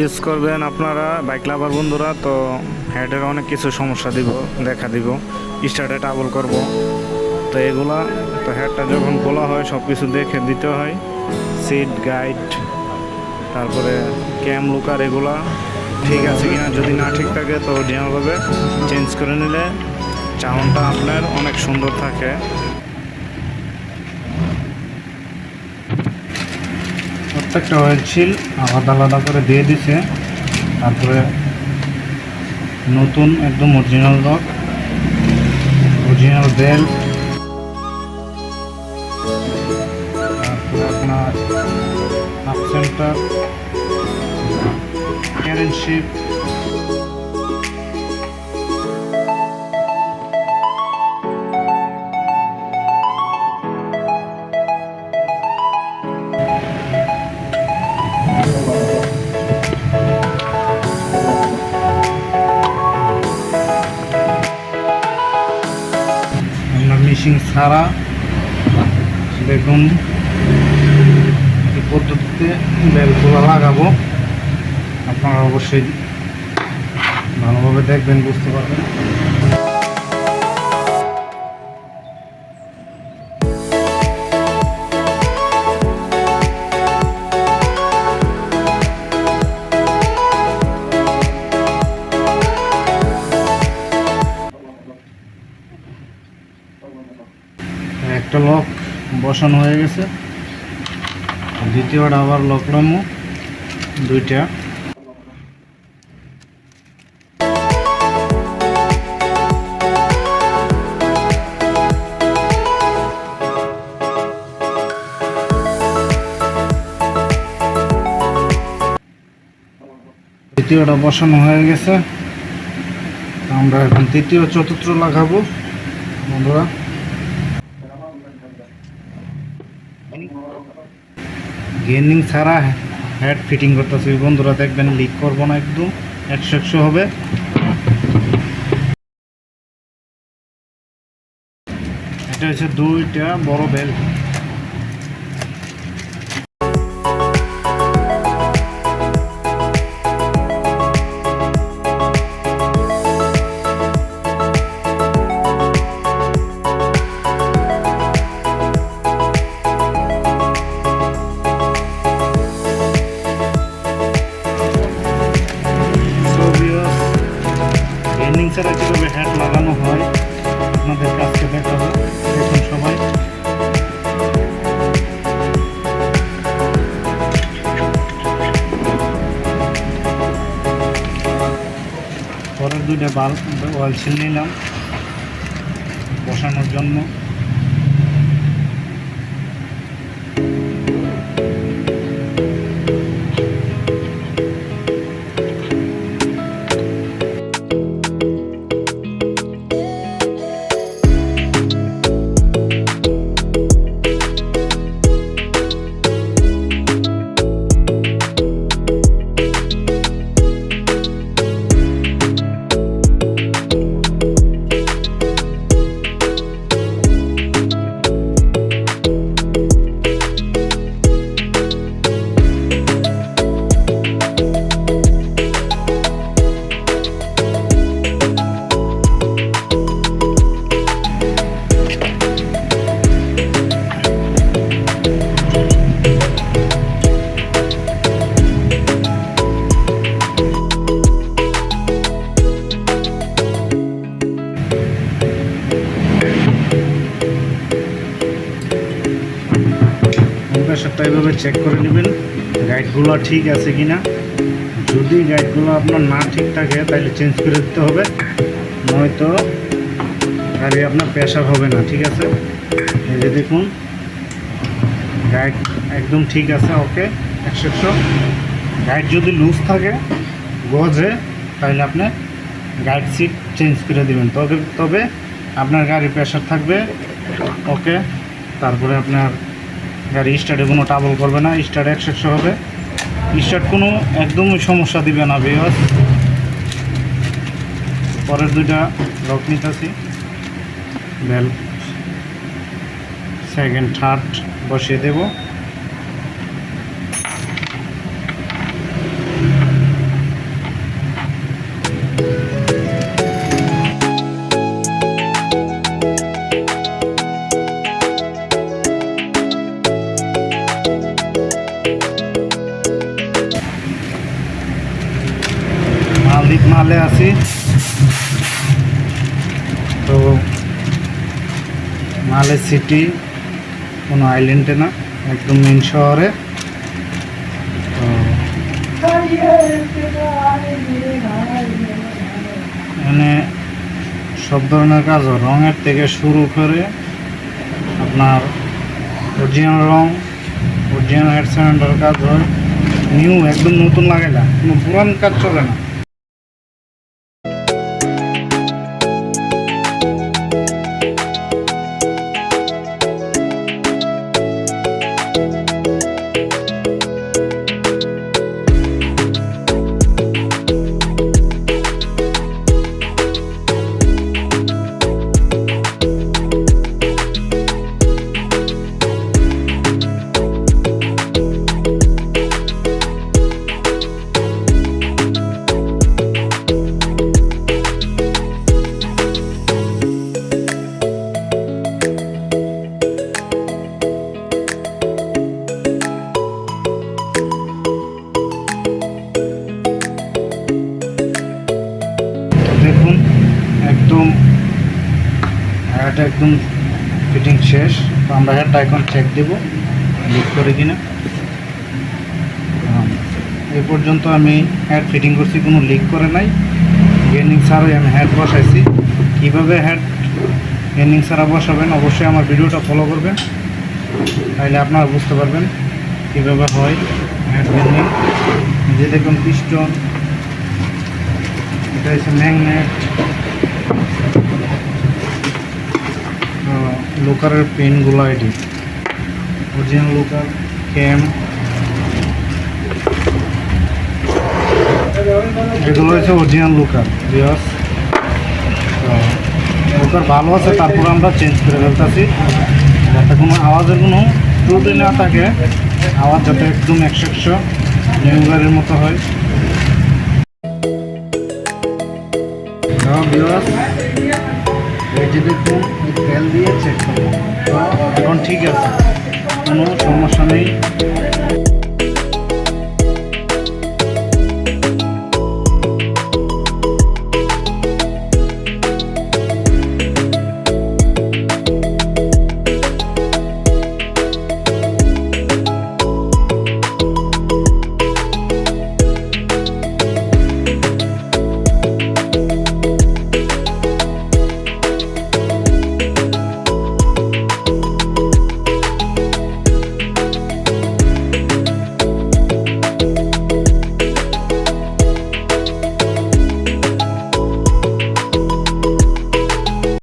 Use করবেন আপনারা bike লাভার বন্ধুরা, তো হেডের অনেক কিছু সমস্যা দেখা দিব। স্টার্টে ট্রাবল করব, তো এগুলা তো হেডটা যখন খোলা হয় সব কিছু দেখে দিতে হয়। সিট গাইড, তারপরে ক্যাম লুকার, এগুলা ঠিক আছে কিনা, যদি না ঠিক থাকে তো অরিজিনালভাবে চেঞ্জ করে নিলে চাউনটা আপনার অনেক সুন্দর থাকে। প্রত্যেকটা অয়েল সিল আলাদা আলাদা করে দিয়ে দিছে। তারপরে নতুন একদম অরিজিনাল লক, অরিজিনাল বেল্ট, তারপরে আপনার হাফ সেন্টার, ক্যারেন শিপ, মিশিং ছাড়া দেখুন এই পদ্ধতিতে বেলগুলো লাগাবো। আপনারা অবশ্যই ভালোভাবে দেখবেন, বুঝতে পারবেন। একটা লক বসানো হয়ে গেছে, দ্বিতীয়টা আবার লক লামো, দুইটা। দ্বিতীয়টা বসানো হয়ে গেছে, আমরা এখন তৃতীয় চতুর্থ লাগাবো বন্ধুরা। গেনিং ছাড়া হেড ফিটিং করতেছি বন্ধুরা, দেখবেন লিক করবো না, একদম 100 হবে। এটা হচ্ছে দুইটা বড় বেল্ট। ছাড়া কীভাবে হেড লাগানো হয় আপনাদের কাছে দেখাবো, দেখুন সবাই। পরের দুইটা বাল্ব অয়েল সিল নিলাম বসানোর জন্য। প্রেশারটা এভাবে চেক করে নেবেন, গাইডগুলো ঠিক আছে কিনা। যদি গাইডগুলো আপনার না ঠিক থাকে তাহলে চেঞ্জ করে দিতে হবে, নয়তো গাড়ি আপনার প্রেশার হবে না। ঠিক আছে, এই যে দেখুন গাইড একদম ঠিক আছে, ওকে 100। গাইড যদি লুজ থাকে গজে, তাহলে আপনি গাইড সিট চেঞ্জ করে দেবেন, তবে আপনার গাড়ি প্রেশার থাকবে, ওকে। তারপরে আপনার গাড়ি স্টার্টে কোনো ট্রাবল করবে না, স্টার্ট 100 হবে, স্টার্ট কোনো একদমই সমস্যা দিবে না ভিউয়ার্স। পরের দুইটা লক নিতেছি, বেল সেকেন্ড থার্ড বসিয়ে দেব। মালিক মালে আছি। তো মালে সিটি, কোনো আইল্যান্ডে না, একদম মেন শহরে। তো এখানে সব ধরনের কাজ হয়, রঙের থেকে শুরু করে আপনার অরিজিনাল রং, অরিজিনাল হেড সারেন্ডার কাজ হয়, নিউ একদম নতুন লাগে না, কোনো পুরান কাজ চলে না। দেখুন একদম হেড একদম ফিটিং শেষ। তো আমরা হেডটা এখন চেক দেব লিক করে কিনা। এই পর্যন্ত আমি হেড ফিটিং করছি, কোনো লিক করে নাই। গেনিং ছাড়াই আমি হেড বসাইছি। কীভাবে হেড গেনিং ছাড়া বসাবেন অবশ্যই আমার ভিডিওটা ফলো করবেন, তাহলে আপনারা বুঝতে পারবেন কীভাবে হয় হেড গেনিং। যে দেখুন পিস্টন, এটা হচ্ছে ম্যাগনেট, লোকারের পেনগুলো, এটি অরিজিনাল লোকার ক্যাম, এগুলো হচ্ছে অরিজিনাল লোকার বিয়স। তো লোকার ভালো আছে, তারপর আমরা চেঞ্জ করে ফেলতেছি যাতে কোনো আওয়াজের কোনো ত্রুটি না থাকে, আওয়াজ যাতে একদম 100 নিউ গাড়ির মতো হয়। বিয়স এই যে দেখুন তেল দিয়ে চেক করবো, তো এখন ঠিক আছে, কোনো সমস্যা নেই।